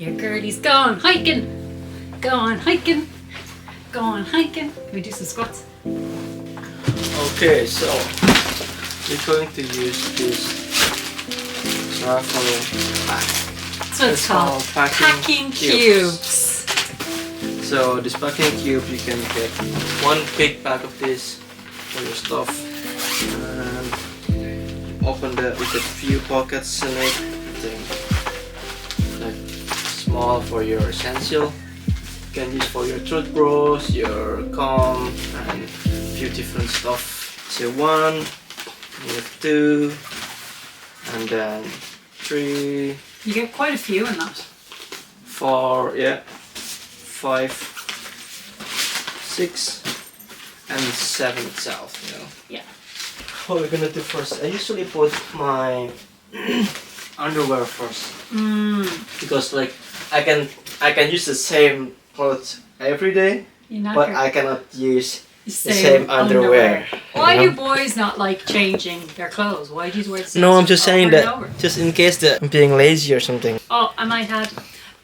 Your girlie's going hiking. Going hiking. Going hiking. Can we do some squats? Okay, so we're going to use this travel pack. That's what it's called. Packing cubes. So this packing cube, you can get one big bag of this for your stuff, and open it with a few pockets in it. I think like small for your essential. You can use for your toothbrush, your comb, and a few different stuff. So 1, you have 2, and then 3. You get quite a few in that. 4, yeah, 5, 6, and 7 itself, you know. Yeah. What we're gonna do first, I usually put my underwear first. Because like I can use the same clothes every day, but I cannot use the same underwear. Why do boys not like changing their clothes? Why do you wear the same? No, I'm just saying that over? just in case that I'm being lazy or something. Oh, I might add,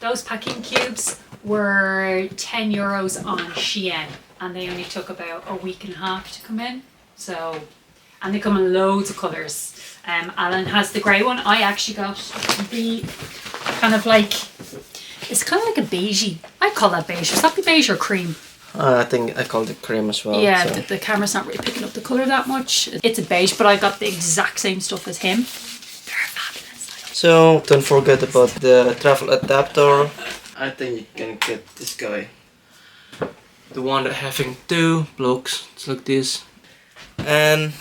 those packing cubes were €10 on Shein, and they only took about a week and a half to come in. So, and they come in loads of colours. Alan has the grey one. I actually got the kind of like, it's kind of like a beigey. I call that beige. Is that the beige or cream? I think I called it cream as well. Yeah, so. the camera's not really picking up the colour that much. It's a beige, but I got the exact same stuff as him. They're fabulous. So don't forget about the travel adapter. I think you can get this guy. The one that having 2 blocks, it's like this. And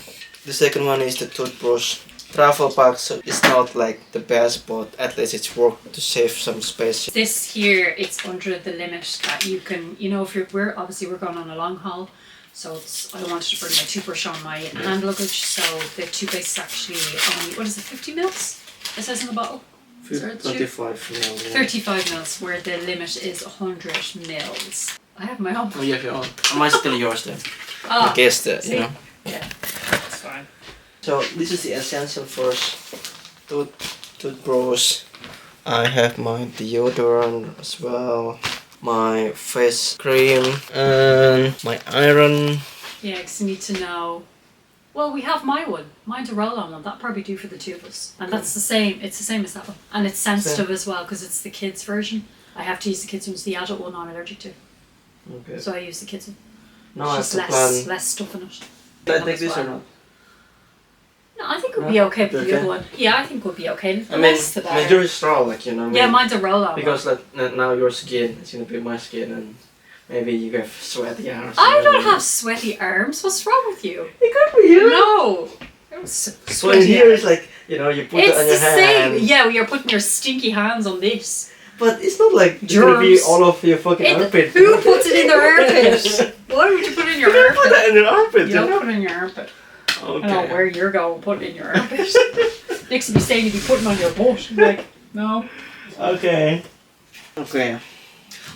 the second one is the toothbrush. Travel pack, so it's not like the best, but at least it's worked to save some space. This here, it's under the limit that you can, you know, if we're going on a long haul, so it's, I don't want to bring my toothbrush on my hand luggage, so the toothpaste is actually only, what is it, 50 mils? It says in the bottle. 25 mils. Yeah. 35 mils, where the limit is 100 mils. I have my own. Oh, you have your own. Am I still yours then? Oh, I guess that, see? you know. Yeah, that's fine. So this is the essential first. Toothbrush. I have my deodorant as well. My face cream and my iron. Yeah, because you need to know. Well, we have my one. Mine's a roll-on one. That'll probably do for the 2 of us. And that's the same. It's the same as that one. And it's sensitive as well because it's the kids' version. I have to use the kids' one. It's the adult one I'm allergic to. Okay. So I use the kids' one. No, it's just less stuff in it. Should I take this or not? No, I think it would be okay with the other one. Yeah, I think it would be okay. I mean, yours is raw, like, you know. Yeah, mine's a roll-on. Because like, now your skin is gonna be my skin, and maybe you have sweaty arms. I don't have sweaty arms. What's wrong with you? It could be you. No. So in here is like, you know, you put it on your hand. It's the same. Yeah, you're putting your stinky hands on this. But it's not like it's gonna be all of your fucking armpit. Who puts it in their armpit? Why would you put it in your armpit? You put that in your armpit. You don't put it in your armpit. Okay. I don't know where you're going, put it in your armpit. Next to be saying you'd be putting on your butt. I'm like, no. Okay. Okay.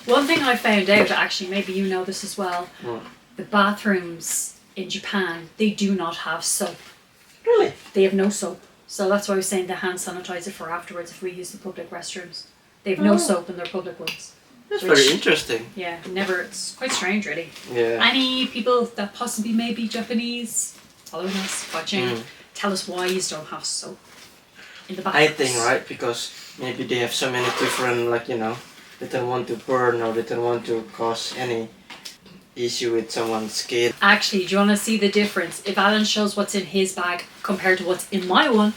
One thing I found out, actually, maybe you know this as well, What? the bathrooms in Japan, they do not have soap. Really? They have no soap. So that's why I was saying the hand sanitizer for afterwards if we use the public restrooms. They have no soap in their public ones. That's very interesting. Yeah, never. It's quite strange, really. Yeah. Any people that possibly may be Japanese following us, watching, tell us why you don't have soap in the bathrooms. I think, right, because maybe they have so many different, like, you know, they don't want to burn or they don't want to cause any issue with someone's skin. Actually, do you want to see the difference? If Alan shows what's in his bag compared to what's in my one,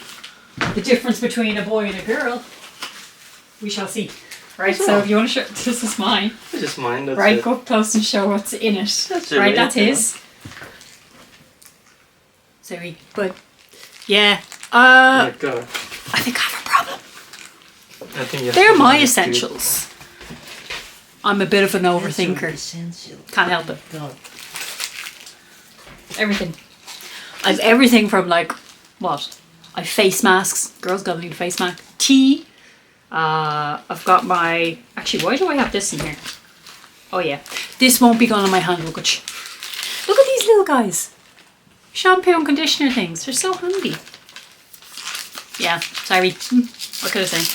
the difference between a boy and a girl, we shall see. Right, so if you want to show, this is mine. This is mine, that's right, it. go up close and show what's in it. That's right, that's his. Sorry, but yeah, Oh my God. I think I have a problem. I think they're my essentials. I'm a bit of an overthinker. Can't help it. God. Everything. I've everything from like, what? I've face masks. Girls gotta need a face mask. Tea. I've got my... Actually, why do I have this in here? Oh yeah. This won't be going on my hand luggage. Look at these little guys. Shampoo and conditioner things. They're so handy. Yeah, sorry. What could I say?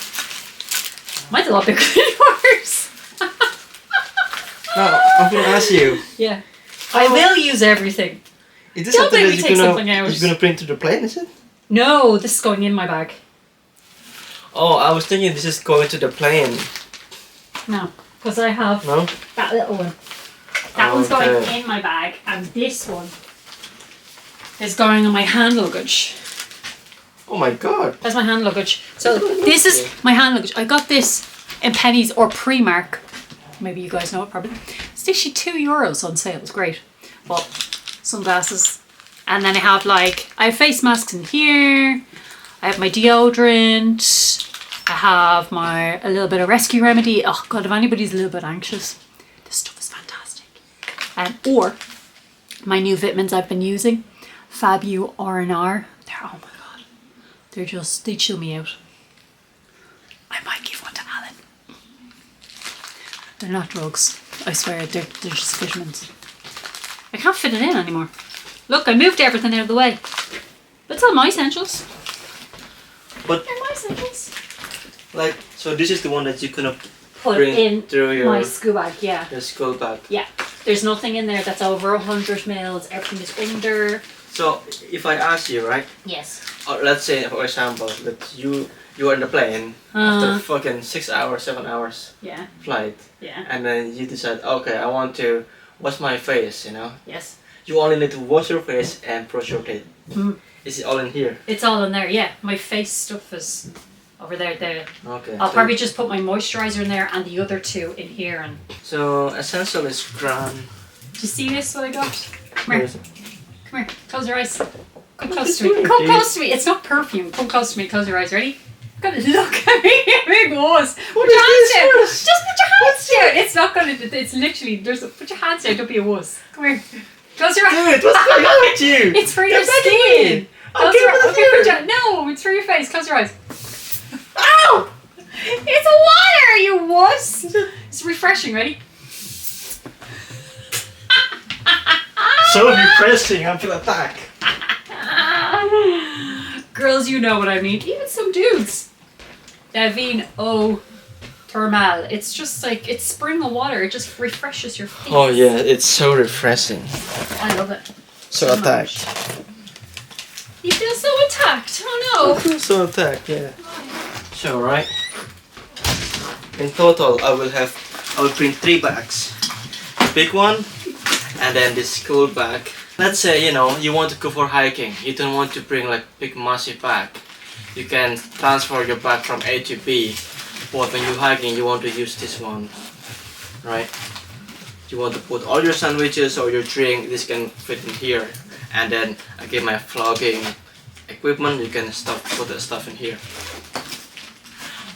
Mine's a lot bigger than yours. No, I'm gonna ask you. Yeah. I will use everything. Is this Don't something make that me you're take gonna, something out. you're gonna bring to the plane, is it? No, this is going in my bag. Oh, I was thinking this is going to the plane. No, because I have No? that little one. That one's going Okay. in my bag, and this one is going on my hand luggage. Oh my god. That's my hand luggage. So this is my hand luggage. I got this in Pennies or Primark. Maybe you guys know it probably. It's actually €2 on sale. It's great. Well, sunglasses. And then I have face masks in here. I have my deodorant. I have a little bit of rescue remedy. Oh god, if anybody's a little bit anxious, this stuff is fantastic. Or my new vitamins I've been using, Fabu R&R. Oh my god, they chill me out. I might give one to Alan. They're not drugs, I swear, they're just vitamins. I can't fit it in anymore. Look, I moved everything out of the way. But it's all my essentials. But They're my essentials. so this is the one that you couldn't Put bring in through your, my school bag, yeah. your school bag. Yeah. There's nothing in there that's over 100 mils. Everything is under. So if I ask you, right? Yes. Or let's say, for example, that you are in the plane after fucking 6 hours, 7 hours Yeah. flight, Yeah. and then you decide, okay, I want to wash my face, you know? Yes. You only need to wash your face and brush your teeth. Mm. Is it all in here? It's all in there, yeah. My face stuff is over there. Okay. I'll so- probably just put my moisturizer in there and the other two in here. And So essential is grand. do you see this? What I got? Come Where here. is it? Come here. Close your eyes. Come What close is to me. it, Come dude? close to me. It's not perfume. Come close to me. Close your eyes. Ready? Gotta look at me. Big was. Put your is hands this down. wuss? Just put your hands down. It's not gonna. It's literally. Put your hands down. Don't be a wuss. Come here. Close your eyes. Dude, what's going on with you? It's for your Get back at skin. me. Close Okay, your but eyes. it's Okay, put here. your, no, it's for your face. Close your eyes. Ow! It's water, you wuss. It's refreshing. Ready? So refreshing, I feel attacked. Girls, you know what I mean. Even some dudes. Davine Eau Thermal. It's just like, it's spring of water. It just refreshes your face. Oh yeah, it's so refreshing. I love it. So attacked. You feel so attacked. Oh I feel so attacked, yeah. So right. In total I will bring 3 bags. The big one and then this school bag. Let's say, you know, you want to go for hiking. You don't want to bring like big massive bag. You can transfer your bag from A to B. But when you're hiking, you want to use this one, right? You want to put all your sandwiches or your drink, this can fit in here. And then I get my vlogging equipment, you can put the stuff in here.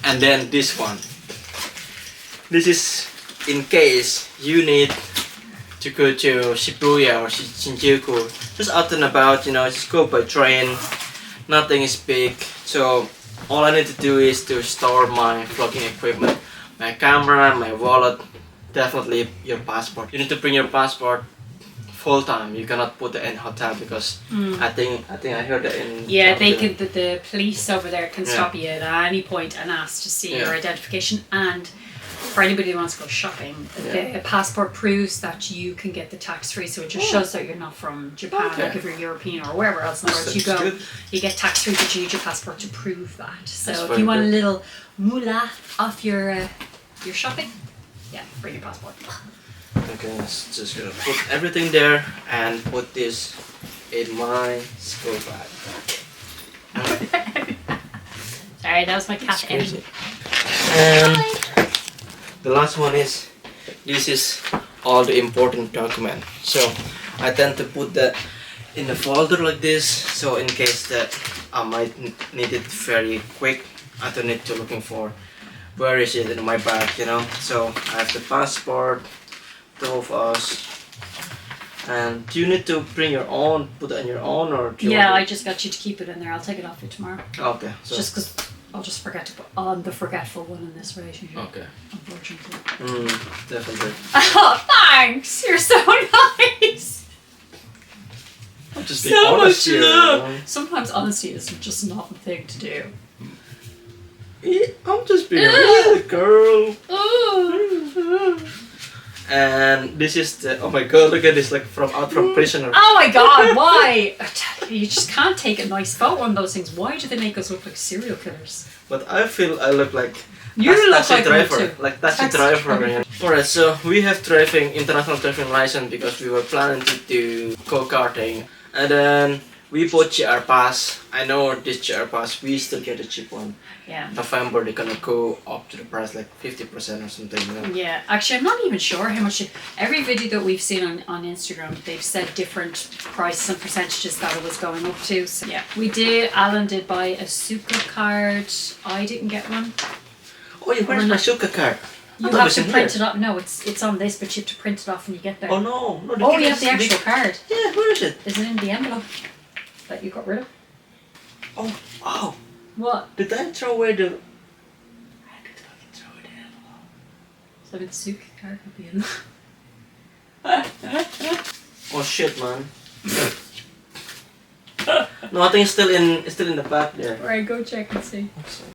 And then this one. This is in case you need to go to Shibuya or Shinjuku. Just out and about, you know, just go by train. Nothing is big. So all I need to do is to store my vlogging equipment. My camera, my wallet, definitely your passport. You need to bring your passport full time. You cannot put it in hotel because I think I heard that in yeah, they Tokyo. could. The police over there can stop you at any point and ask to see your identification. And for anybody who wants to go shopping, the passport proves that you can get the tax free. So it just shows that you're not from Japan. Okay. Like if you're European or wherever else in the world you That's go, good. you get tax free, but you need your passport to prove that. So That's if very you want a good. little moolah off your shopping, yeah, bring your passport. Okay, let's just gonna put everything there and put this in my school bag. Sorry, that was my cat. Crazy. And the last one is, this is all the important document. So I tend to put that in a folder like this, so in case that I might need it very quick, I don't need to looking for where is it in my bag, you know. So I have the passport, two of us. And do you need to bring your own, put it on your own, or do you Yeah, I want just got you to keep it in there. I'll take it off you tomorrow. to... Okay, so Just because I'll just forget to put on the forgetful one in this relationship. okay, Unfortunately. definitely. Oh, thanks! You're so nice! I'm just So honest much here, love! you know? Sometimes honesty is just not the thing to do. I'm just being a little girl. Oh. And this is the, oh my god, look at this, like from Prisoner. Oh my god, why? I tell you, you just can't take a nice photo on those things. Why do they make us look like serial killers? But I feel I look like You look taxi like driver, one too. like taxi Taxi driver. driver. Yeah. Alright, so we have international driving license because we were planning to do go-karting, and then we bought GR pass. I know this GR pass, we still get a cheap one. Yeah. November they're gonna go up to the price like 50% or something. You know? Yeah, actually, I'm not even sure how much. Every video that we've seen on Instagram, they've said different prices and percentages that it was going up to. So yeah, we did. Alan did buy a super card. I didn't get one. Oh, you where's my Suka card? You have to print it up. No, it's on this, but you have to print it off when you get there. Oh no, no. Oh, you have the actual card. Yeah, where is it? Is it in the envelope that you got rid of? Oh, wow. What? Did I throw away the... I did fucking throw it in. So the super card would be in. Oh shit, man. No, I think it's still in the back there. Alright, go check and see.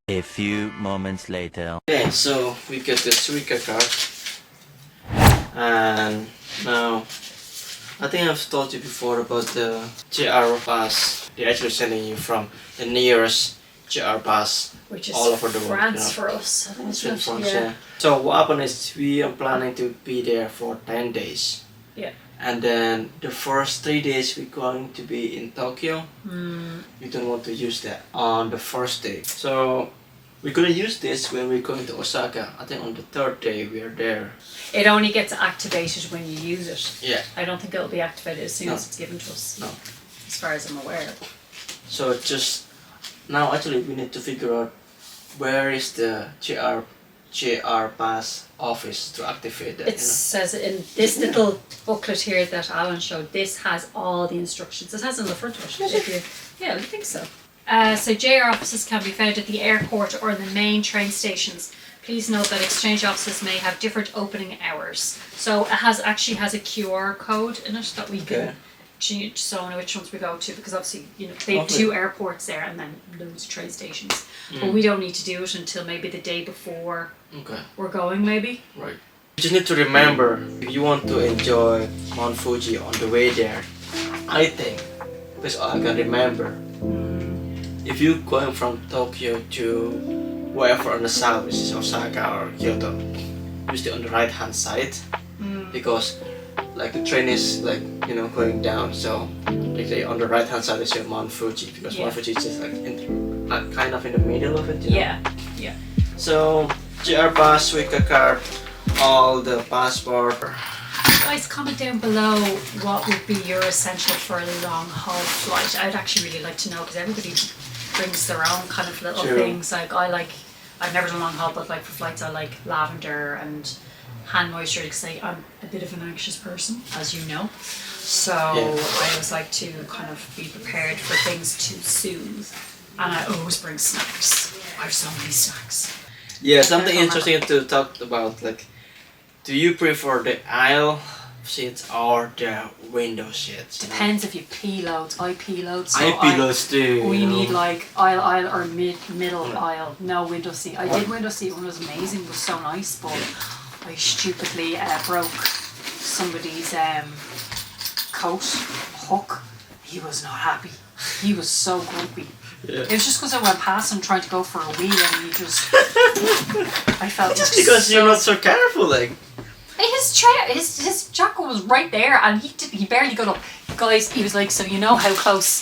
A few moments later. Okay, so we get the Suica card. And now, I think I've told you before about the GR pass. They're actually sending you from the nearest GR pass Which is all over the world. France for us. It's in France, yeah. So what happened is we are planning to be there for 10 days. Yeah. And then the first 3 days we're going to be in Tokyo. We don't want to use that on the first day. So we're gonna use this when we're going to Osaka. I think on the third day we are there. It only gets activated when you use it. Yeah. I don't think it'll be activated as soon as it's given to us. No. As far as I'm aware. So just now actually we need to figure out where is the JR Pass office to activate that. It says in this little booklet here that Alan showed, this has all the instructions. It has on the front of it. If you, yeah, I think so. So JR offices can be found at the airport or the main train stations. Please note that exchange offices may have different opening hours. So it actually has a QR code in it that we can change, so I know which ones we go to, because obviously they have 2 airports there and then loads of train stations. But we don't need to do it until maybe the day before we're going, maybe. Right. You just need to remember, if you want to enjoy Mount Fuji on the way there, I think, because I can remember, if you're going from Tokyo to wherever on the south, which is Osaka or Kyoto, you stay on the right hand side, because like the train is like going down, so like on the right hand side is your Mount Fuji, because Mount Fuji is just like kind of in the middle of it. Yeah. So JR Pass, Suica card, all the passport. Guys, comment down below what would be your essential for a long haul flight. I'd actually really like to know, because everybody brings their own kind of little things. Like I've never done long haul, but like for flights I like lavender and hand moisturizer, because I'm a bit of an anxious person, as you know. So I always like to kind of be prepared for things to soothe. And I always bring snacks. I have so many snacks. Yeah, something interesting to talk about, like, do you prefer the aisle seats or the window seats? Depends if you pee loads. I pee loads. So I pee loads too. We need like aisle or middle aisle. No window seat. I did window seat when it was amazing. It was so nice, but I stupidly broke somebody's coat hook. He was not happy. He was so grumpy. Yeah. It was just because I went past him trying to go for a wee, and he just... I felt just because you're not so careful, like. His jacket was right there, and he barely got up. Guys, he was like, so you know how close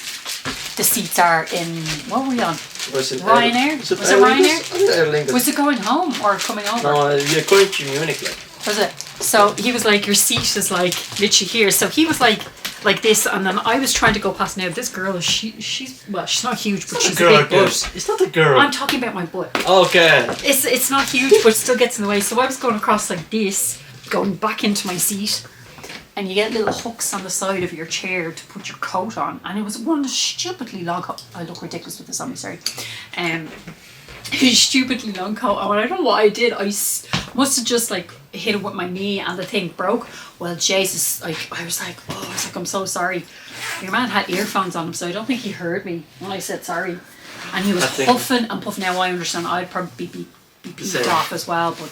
the seats are in... What were we on? Was it Ryanair? Was it Ryanair? Was it going home or coming over? No, you're going to Munich, like. Was it? So he was like, your seat is like literally here. So he was like this, and then I was trying to go past. Now this girl is she's not huge, but she's a big butt. It's not a girl. I'm talking about my butt. Okay. It's not huge, but it still gets in the way. So I was going across like this, going back into my seat, and you get little hooks on the side of your chair to put your coat on, and it was one stupidly long coat. I look ridiculous with this on me, sorry. Stupidly long coat, and I don't know what I did. I must have just like hit it with my knee, and the thing broke. Well, Jesus, I was like, I'm so sorry. Your man had earphones on him, so I don't think he heard me when I said sorry. And he was I think- huffing and puffing. Now I understand I'd probably be peeved Same. off as well, but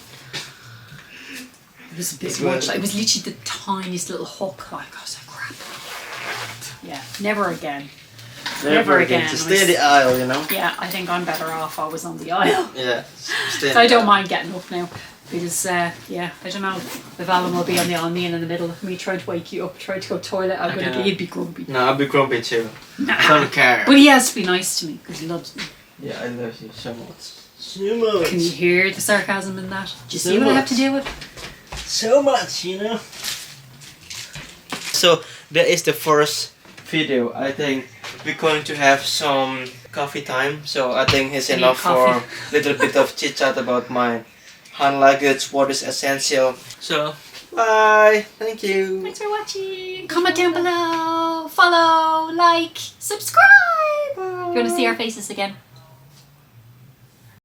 it was a bit It's much. well- Like, it was literally the tiniest little hook. Like, I was like, crap. Yeah, never again. Never again. To stay in the aisle, you know. Yeah, I think I'm better off I was on the aisle. Yeah. Stay in So I the don't aisle. mind getting up now. Because, yeah, I don't know if Alan will be on the aisle, me and in the middle of me trying to wake you up, trying to go toilet. I'm going to Okay. he'd be grumpy. No, I'll be grumpy too. Nah. I don't care. But he has to be nice to me because he loves me. Yeah, I love you so much. So much. Can you hear the sarcasm in that? Do you So see what I have much. to deal with? So much, you know. So that is the first video. I think we're going to have some coffee time. So I think it's I need enough for coffee. a little bit of chit chat about my hand luggage, what is essential. So bye. Thank you. Thanks for watching. Comment down below. Follow, like, subscribe. You want to see our faces again?